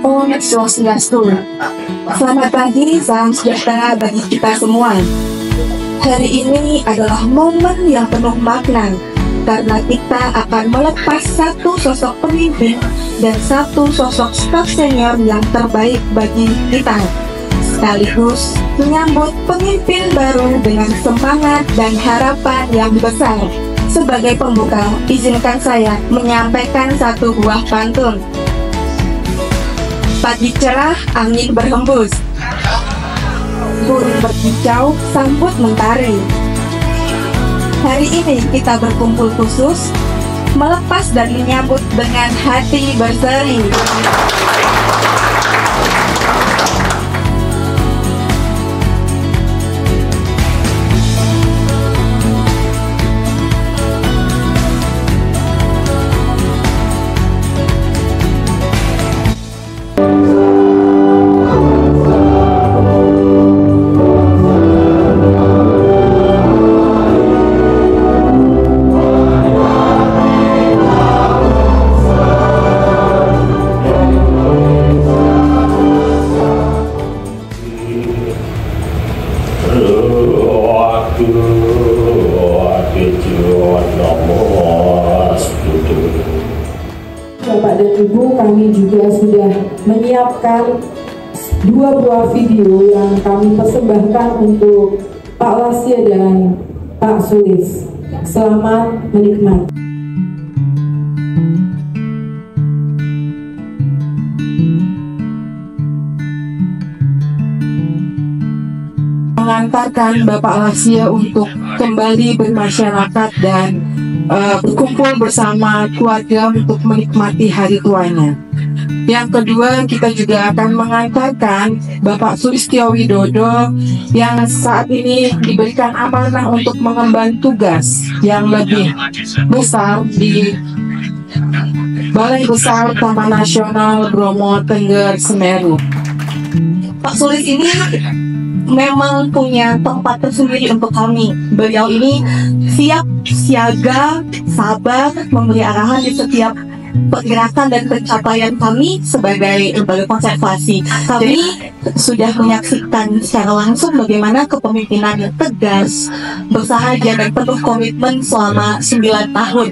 Om Swastiastu. Selamat pagi, salam sejahtera bagi kita semua. Hari ini adalah momen yang penuh makna, karena kita akan melepas satu sosok pemimpin dan satu sosok staf senior yang terbaik bagi kita, sekaligus menyambut pemimpin baru dengan semangat dan harapan yang besar. Sebagai pembuka, izinkan saya menyampaikan satu buah pantun. Pagi cerah, angin berhembus, burung berkicau, sambut mentari. Hari ini kita berkumpul khusus, melepas dan menyambut dengan hati berseri. Bapak dan Ibu, kami juga sudah menyiapkan 2 buah video yang kami persembahkan untuk Pak Lasya dan Pak Sulis. Selamat menikmati. Mengantarkan Bapak Lasya untuk kembali bermasyarakat dan berkumpul bersama keluarga untuk menikmati hari tuanya. Yang kedua, kita juga akan mengantarkan Bapak Sulistyo Widodo yang saat ini diberikan amanah untuk mengemban tugas yang lebih besar di Balai Besar Taman Nasional Bromo Tengger Semeru. Pak Sulis ini memang punya tempat tersendiri untuk kami. Beliau ini siap, siaga, sabar, memberi arahan di setiap pergerakan dan pencapaian kami sebagai lembaga konservasi. Kami sudah menyaksikan secara langsung bagaimana kepemimpinan yang tegas, bersahaja, dan penuh komitmen selama 9 tahun.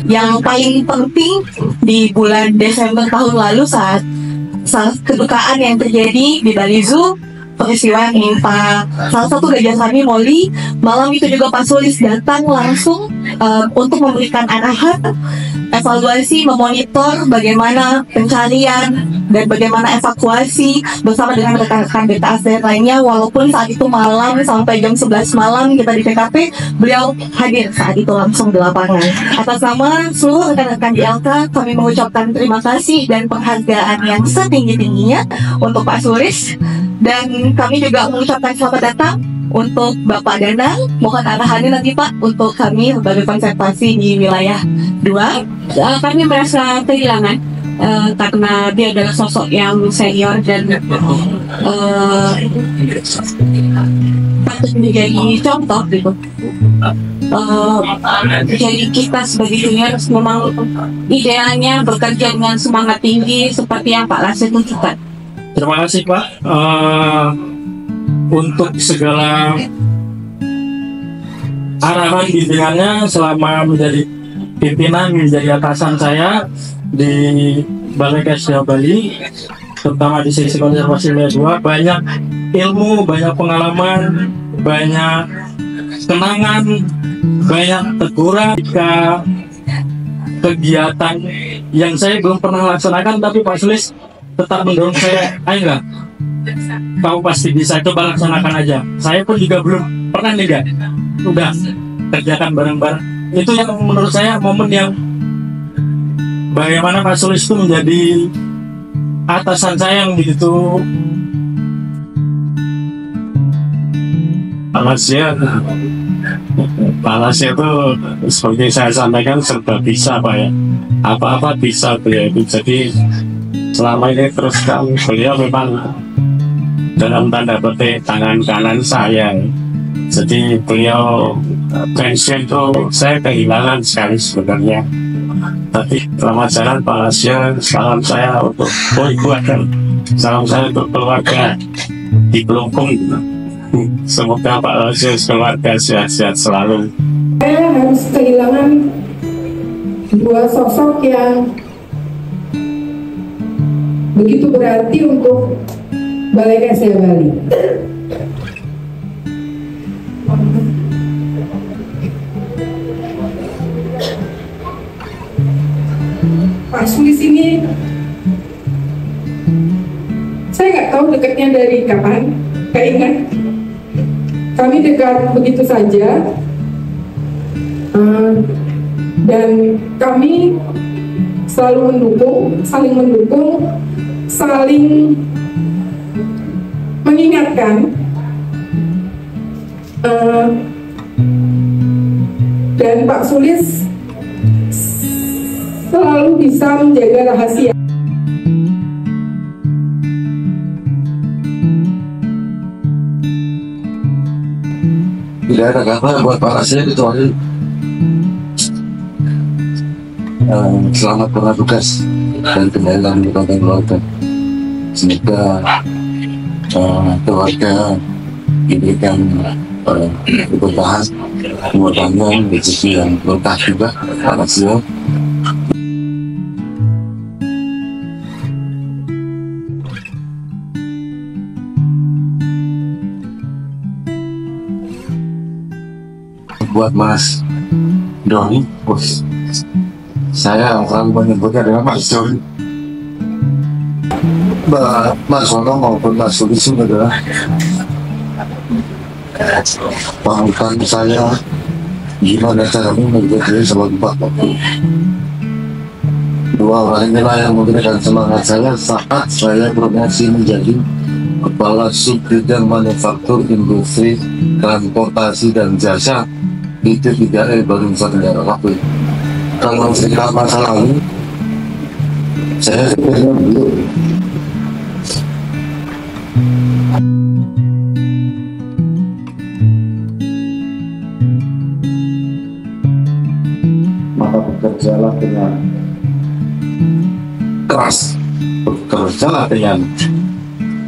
Yang paling penting di bulan Desember tahun lalu saat kedukaan yang terjadi di Bali Zoo, peristiwa yang menimpa salah satu gajah kami, Molly. Malam itu juga Pak Sulis datang langsung untuk memberikan arahan, evaluasi, memonitor bagaimana pencarian dan bagaimana evakuasi bersama dengan rekan-rekan BTAS lainnya. Walaupun saat itu malam sampai jam 11 malam kita di TKP, beliau hadir saat itu langsung di lapangan. Atas nama seluruh rekan-rekan di LK, kami mengucapkan terima kasih dan penghargaan yang setinggi-tingginya untuk Pak Sulis. Dan kami juga mengucapkan selamat datang untuk Bapak Danang. Mohon arahannya nanti Pak untuk kami sebagai konservasi di wilayah 2. Kami merasa kehilangan karena dia adalah sosok yang senior dan patut menjadi contoh gitu. Jadi kita sebagai junior memang idealnya bekerja dengan semangat tinggi seperti yang Pak Lasya tunjukkan. Terima kasih Pak untuk segala arahan bimbingannya selama menjadi pimpinan, menjadi atasan saya di Balai KSDA Bali, terutama di sesi konservasi wilayah 2. Banyak ilmu, banyak pengalaman, banyak kenangan, banyak teguran jika kegiatan yang saya belum pernah laksanakan, tapi Pak Sulis tetap mendorong saya, ayo enggak, kamu pasti bisa, coba laksanakan aja. Saya pun juga belum pernah nih enggak, udah kerjakan bareng-bareng. Itu yang menurut saya momen yang bagaimana Pak Sulis itu menjadi atasan saya yang begitu. Pak Lasya itu seperti saya sampaikan serba bisa Pak ya, apa-apa bisa beliau itu. Jadi selama ini terus kan beliau memang dalam tanda petik tangan kanan saya. Jadi beliau pensiun itu saya kehilangan sekali sebenarnya. Tapi selamat jalan Pak Lasya. Salam saya untuk salam saya untuk keluarga di Pelungkung. Semoga Pak Lasya keluarga sehat-sehat selalu. Saya harus kehilangan dua sosok yang begitu berarti untuk Balai Kasih Bali. Pak Sulis ini saya nggak tahu dekatnya dari kapan, nggak ingat. Kami dekat begitu saja, dan kami selalu mendukung, saling mengingatkan, dan Pak Sulis selalu bisa menjaga rahasia. Tidak ada kata buat Pak Lasya kecuali selamat bertugas dan kembali dalam keluarga. Semoga keluarga diberikan keberkahan, kemudahan, rezeki yang berkah juga. Pak Lasya. Buat Mas Doni, bos, saya selalu menyebutnya dengan Mas Doni. Mas Sono maupun Mas Sulis itu adalah panutan saya gimana caranya menjadi sebagai Pak. Dua orang inilah yang memberikan semangat saya saat saya promosi menjadi Kepala Subbidang Manufaktur Industri Transportasi dan Jasa. Itu tidak baru Nusa Tenggara waktu. Kalau cerita masa lalu, saya sebenarnya belum. Maka bekerjalah dengan keras, bekerjalah dengan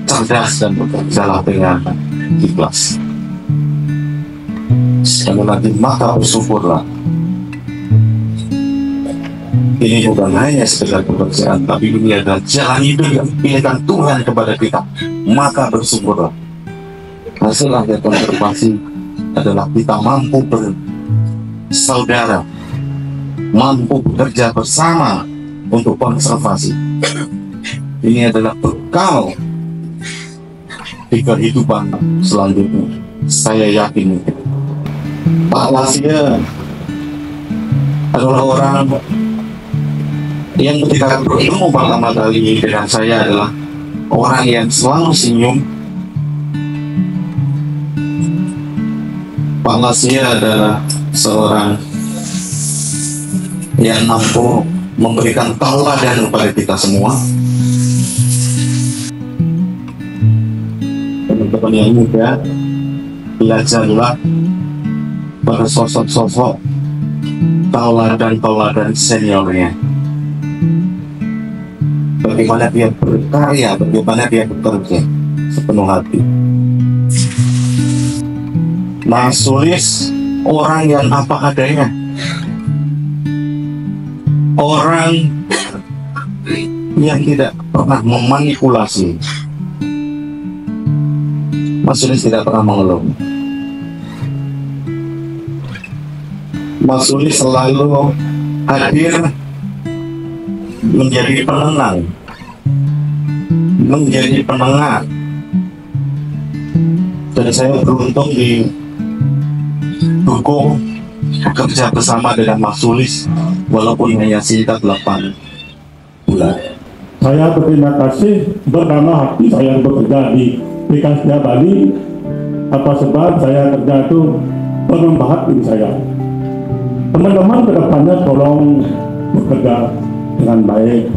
cerdas, dan bekerjalah dengan ikhlas. Sekali lagi, maka bersyukurlah. Ini bukan hanya sekedar pekerjaan, tapi ini adalah jalan hidup yang dipilihkan Tuhan kepada kita. Maka bersyukurlah. Hasil akhir konservasi adalah kita mampu bersaudara, mampu bekerja bersama untuk konservasi. Ini adalah bekal di kehidupan selanjutnya. Saya yakin Pak Lasya adalah orang yang ketika bertemu pertama kali dengan saya adalah orang yang selalu senyum. Pak Lasya adalah seorang yang mampu memberikan tauladan kepada kita semua. Teman-teman yang muda, belajarlah pada sosok-sosok tauladan seniornya. Bagaimana dia berkarya, bagaimana dia bekerja sepenuh hati. Mas Sulis orang yang apa adanya, orang yang tidak pernah memanipulasi. Mas Sulis tidak pernah mengeluh. Mas Sulis selalu hadir menjadi penenang, menjadi penengah. Dan saya beruntung didukung bekerja bersama dengan Mas Sulis walaupun hanya singkat 8 bulan. Saya berterima kasih bernama hati saya bekerja di Kasih Bali. Apa sebab saya kerja itu pengembangan diri saya. Teman-teman kedepannya tolong bekerja dengan baik.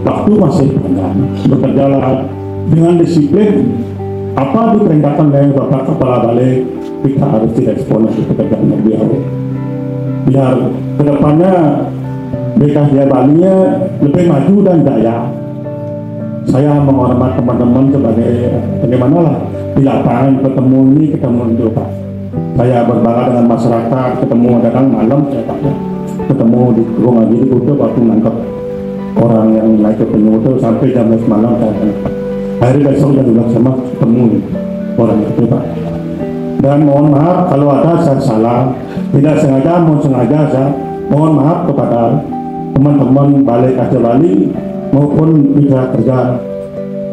Waktu masih panjang, bekerjalah dengan disiplin. Apa diperintahkan oleh Bapak Kepala Balai, kita harus direspon di pekerjaan beliau. Biar kedepannya BKSDA Bali-nya lebih maju dan jaya. Saya menghormat teman-teman sebagai bagaimana lah di lapangan ketemu ini ketemu itu Pak. Saya berbangga dengan masyarakat, ketemu kadang malam saya Pak ya. Ketemu di rumah di Kuto waktu nangkep orang yang naik ke penyuto sampai jam 11 malam saya Pak. Hari besok jam 12 sama ketemu nih, orang itu Pak. Dan mohon maaf kalau ada saya salah, tidak sengaja mohon sengaja saya mohon maaf kepada teman-teman Balai KSDA Bali maupun mitra kerja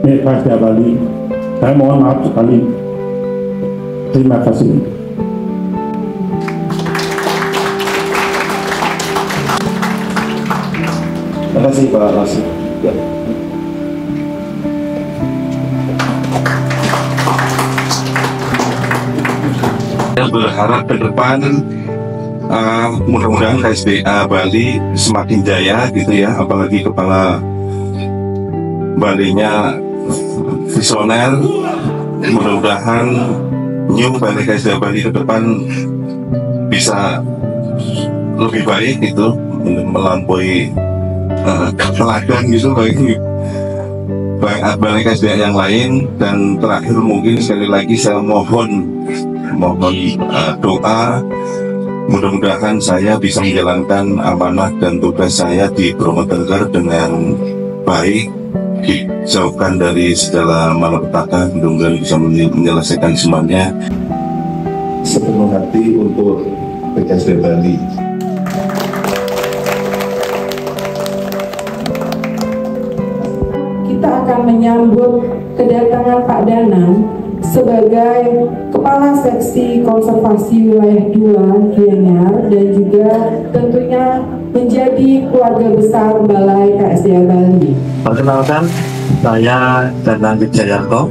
KSDA Bali. Saya mohon maaf sekali. Terima kasih. Terima kasih Pak Rasid. Ya. Saya berharap ke depan mudah-mudahan KSDA Bali semakin jaya gitu ya, apalagi kepala Balinya visioner. Mudah-mudahan new Balai KSDA Bali ke depan bisa lebih baik gitu, melampaui teladan gitu bagi Balai KSDA yang lain. Dan terakhir mungkin sekali lagi saya mohon doa, mudah-mudahan saya bisa menjalankan amanah dan tugas saya di Bromo Tengger dengan baik, dijauhkan dari segala malapetaka, mudah-mudahan bisa menyelesaikan semuanya. Sepenuh hati untuk BKSDA Bali. Kita akan menyambut kedatangan Pak Danang sebagai Kepala Seksi Konservasi Wilayah 2 Gianyar dan juga tentunya menjadi keluarga besar Balai KSDA Bali. Perkenalkan, saya Danang Wijayanto.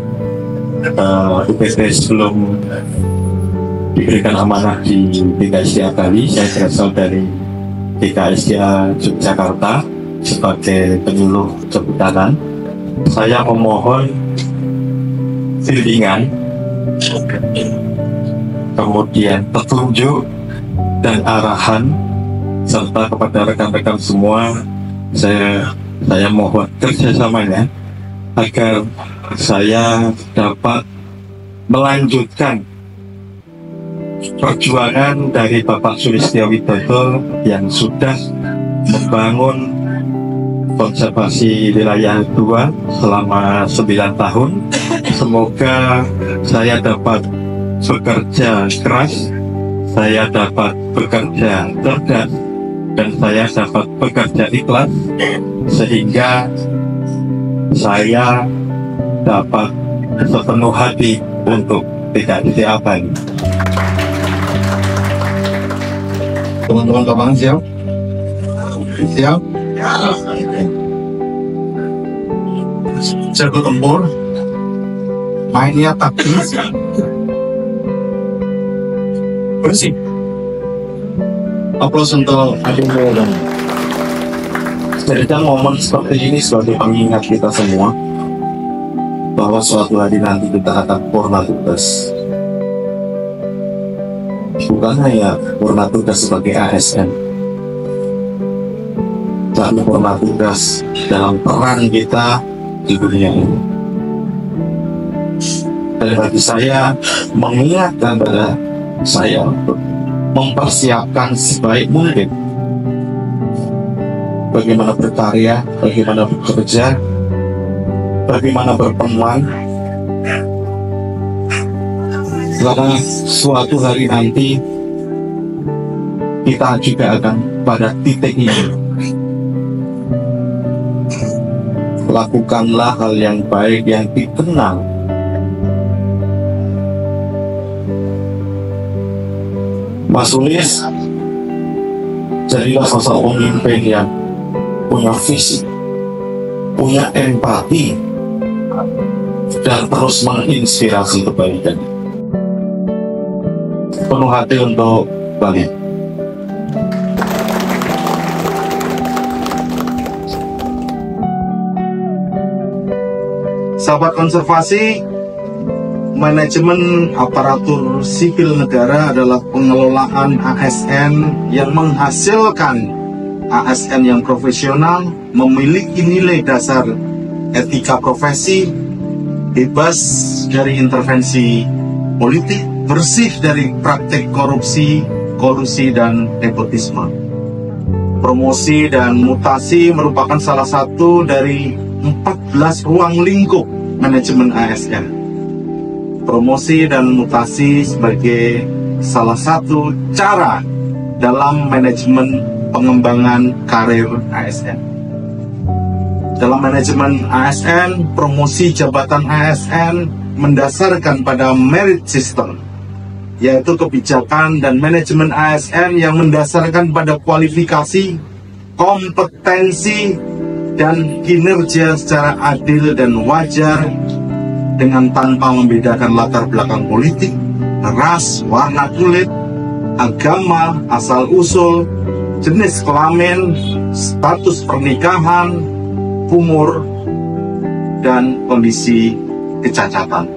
UPT sebelum diberikan amanah di BKSDA Bali, saya berasal dari BKSDA Yogyakarta sebagai penyuluh kehutanan. Saya memohon bimbingan, kemudian petunjuk dan arahan, serta kepada rekan-rekan semua saya mohon kerjasamanya agar saya dapat melanjutkan perjuangan dari Bapak Sulistyo Widodo yang sudah membangun konservasi wilayah 2 selama 9 tahun. Semoga saya dapat bekerja keras, saya dapat bekerja cerdas, dan saya dapat bekerja ikhlas, sehingga saya dapat sepenuh hati untuk BKSDA Bali. Teman-teman lapangan siap? Siap? Jago tempur, mainnya taktis, bersih. Aplaus untuk Adinda dan Jadikan momen seperti ini sebagai pengingat kita semua bahwa suatu hari nanti kita akan purna tugas. Bukan hanya purna tugas sebagai ASN, tapi purna tugas dalam peran kita di dunia ini. Dan bagi saya, mengingatkan pada saya untuk mempersiapkan sebaik mungkin bagaimana berkarya, bagaimana bekerja, bagaimana berperan, karena suatu hari nanti kita juga akan pada titik ini. Lakukanlah hal yang baik yang dikenal. Mas Sulis, jadilah sosok pemimpin yang punya visi, punya empati, dan terus menginspirasi kebaikan. Penuh hati untuk Bali. Sahabat konservasi, manajemen aparatur sipil negara adalah pengelolaan ASN yang menghasilkan ASN yang profesional, memiliki nilai dasar etika profesi, bebas dari intervensi politik, bersih dari praktik korupsi, kolusi, dan nepotisme. Promosi dan mutasi merupakan salah satu dari 14 ruang lingkup manajemen ASN. Promosi dan mutasi sebagai salah satu cara dalam manajemen pengembangan karir ASN. Dalam manajemen ASN, promosi jabatan ASN mendasarkan pada merit system, yaitu kebijakan dan manajemen ASN yang mendasarkan pada kualifikasi, kompetensi, dan kinerja secara adil dan wajar dengan tanpa membedakan latar belakang politik, ras, warna kulit, agama, asal-usul, jenis kelamin, status pernikahan, umur, dan kondisi kecacatan.